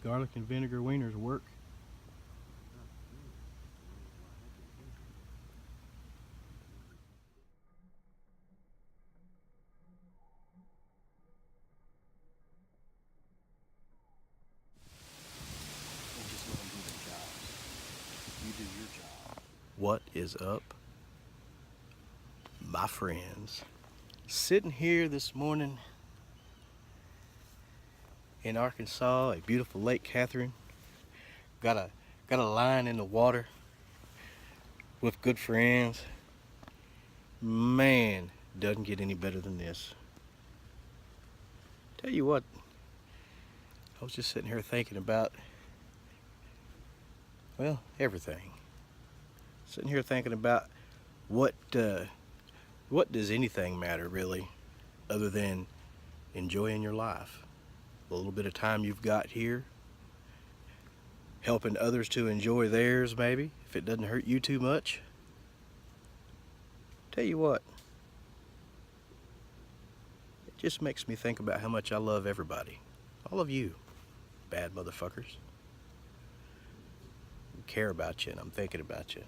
Garlic and vinegar wieners work. And just let them do their jobs. You do your job. What is up, my friends? Sitting here this morning in Arkansas, a beautiful Lake Catherine. Got a line in the water with good friends. Man, doesn't get any better than this. Tell you what, I was just sitting here thinking about, well, everything. Sitting here thinking about what does anything matter really, other than enjoying your life. The little bit of time you've got here, helping others to enjoy theirs maybe, if it doesn't hurt you too much. Tell you what, it just makes me think about how much I love everybody. All of you bad motherfuckers. I care about you and I'm thinking about you.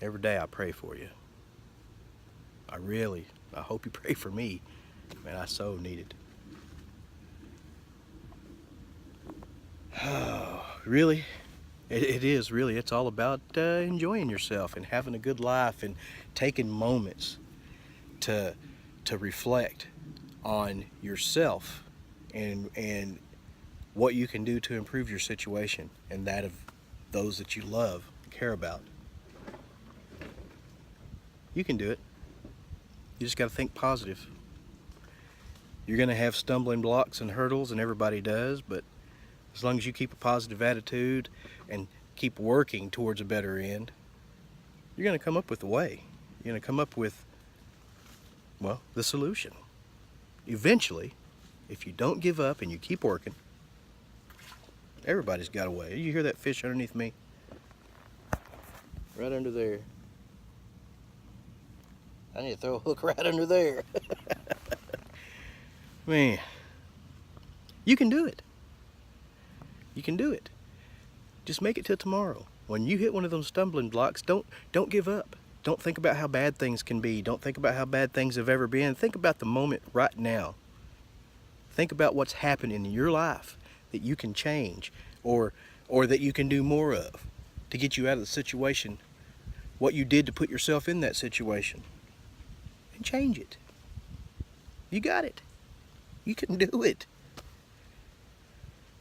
Every day I pray for you. I hope you pray for me. Man, I so need it. Oh, really? It is really. It's all about enjoying yourself and having a good life and taking moments to reflect on yourself and what you can do to improve your situation and that of those that you love, care about. You can do it. You just got to think positive. You're going to have stumbling blocks and hurdles, and everybody does, but as long as you keep a positive attitude and keep working towards a better end, you're going to come up with a way. You're going to come up with, well, the solution. Eventually, if you don't give up and you keep working, everybody's got a way. You hear that fish underneath me? Right under there. I need to throw a hook right under there. Man, you can do it. You can do it. Just make it till tomorrow. When you hit one of those stumbling blocks, don't give up. Don't think about how bad things can be. Don't think about how bad things have ever been. Think about the moment right now. Think about what's happened in your life that you can change or that you can do more of to get you out of the situation, what you did to put yourself in that situation, and change it. You got it. You can do it.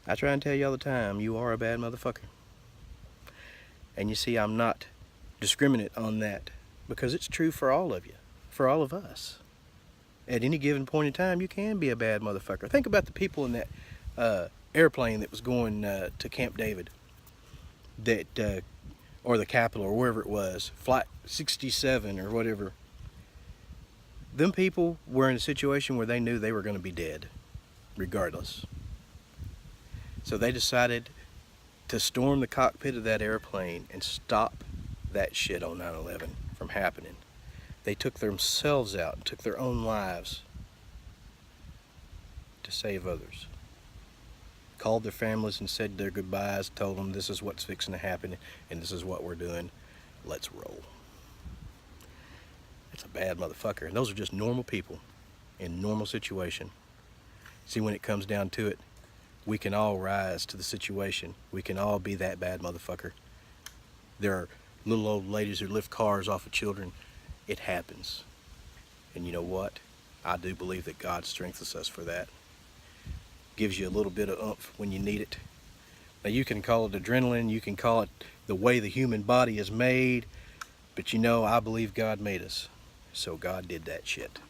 I try and tell you all the time, you are a bad motherfucker. And you see, I'm not discriminate on that because it's true for all of you, for all of us. At any given point in time, you can be a bad motherfucker. Think about the people in that airplane that was going to Camp David, that or the Capitol or wherever it was, Flight 67 or whatever. Them people were in a situation where they knew they were going to be dead, regardless. So they decided to storm the cockpit of that airplane and stop that shit on 9/11 from happening. They took themselves out and took their own lives to save others. Called their families and said their goodbyes, told them this is what's fixing to happen and this is what we're doing. Let's roll. That's a bad motherfucker. And those are just normal people in normal situation. See, when it comes down to it, we can all rise to the situation. We can all be that bad motherfucker. There are little old ladies who lift cars off of children. It happens. And you know what? I do believe that God strengthens us for that. Gives you a little bit of oomph when you need it. Now you can call it adrenaline, you can call it the way the human body is made, but you know, I believe God made us. So God did that shit.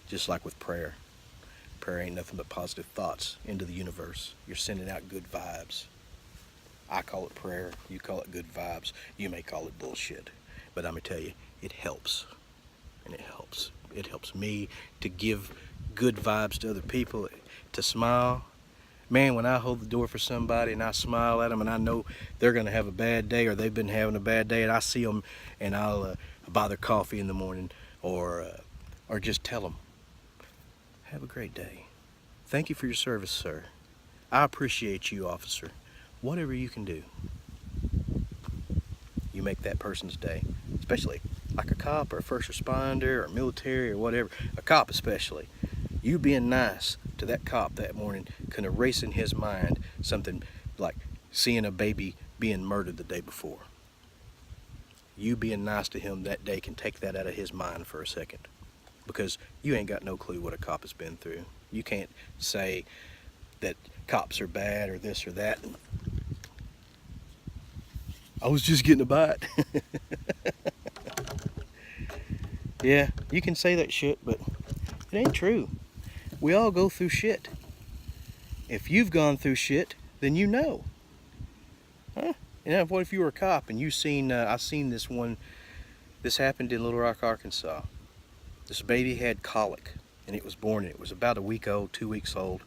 Just like with prayer. Prayer ain't nothing but positive thoughts into the universe. You're sending out good vibes. I call it prayer. You call it good vibes. You may call it bullshit. But I'm going to tell you, it helps. And it helps. It helps me to give good vibes to other people, to smile. Man, when I hold the door for somebody and I smile at them and I know they're going to have a bad day or they've been having a bad day and I see them and I'll buy their coffee in the morning or or just tell them, have a great day. Thank you for your service, sir. I appreciate you, officer. Whatever you can do, you make that person's day. Especially like a cop or a first responder or military or whatever. A cop especially. You being nice to that cop that morning can erase in his mind something like seeing a baby being murdered the day before. You being nice to him that day can take that out of his mind for a second, because you ain't got no clue what a cop has been through. You can't say that cops are bad or this or that. I was just getting a bite. Yeah, you can say that shit, but it ain't true. We all go through shit. If you've gone through shit, then you know. Huh? And what if you were a cop and you seen, I seen this one, this happened in Little Rock, Arkansas. This baby had colic, and it was born, and it was about a week old, 2 weeks old,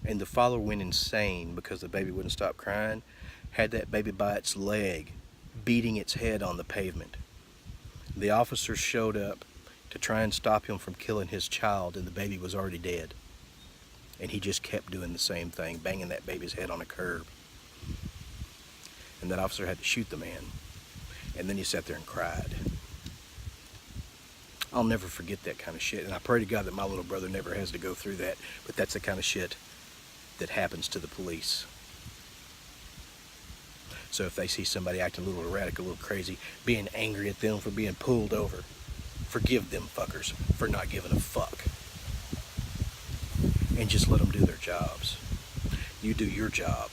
and the father went insane because the baby wouldn't stop crying, had that baby by its leg, beating its head on the pavement. The officers showed up to try and stop him from killing his child, and the baby was already dead. And he just kept doing the same thing, banging that baby's head on a curb. And that officer had to shoot the man. And then he sat there and cried. I'll never forget that kind of shit, and I pray to God that my little brother never has to go through that, but that's the kind of shit that happens to the police. So if they see somebody acting a little erratic, a little crazy, being angry at them for being pulled over, forgive them fuckers for not giving a fuck. And just let them do their jobs. You do your job,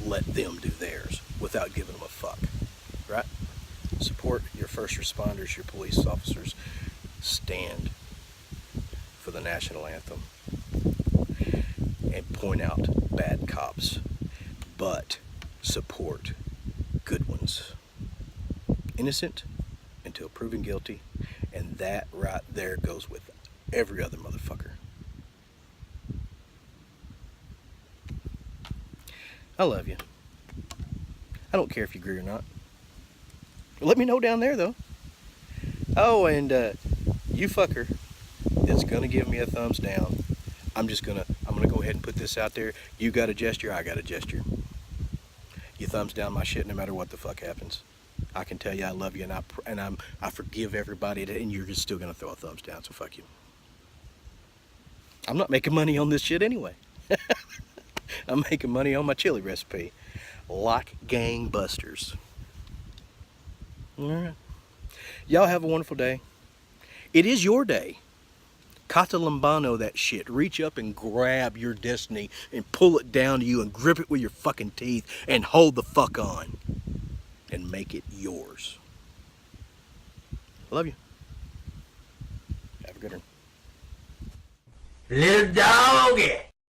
let them do theirs without giving them a fuck, right? Support your first responders, your police officers. Stand for the national anthem and point out bad cops, but support good ones. Innocent until proven guilty, and that right there goes with every other motherfucker. I love you. I don't care if you agree or not. Let me know down there, though. Oh, and you fucker that's gonna give me a thumbs down, I'm gonna go ahead and put this out there. You got a gesture, I got a gesture. You thumbs down my shit no matter what the fuck happens. I can tell you I love you, and I forgive everybody, and you're just still gonna throw a thumbs down. So fuck you. I'm not making money on this shit anyway. I'm making money on my chili recipe, like gangbusters. All right. Y'all have a wonderful day. It is your day. Kata Lambano that shit. Reach up and grab your destiny and pull it down to you and grip it with your fucking teeth and hold the fuck on and make it yours. Love you. Have a good one. Lil Doggy.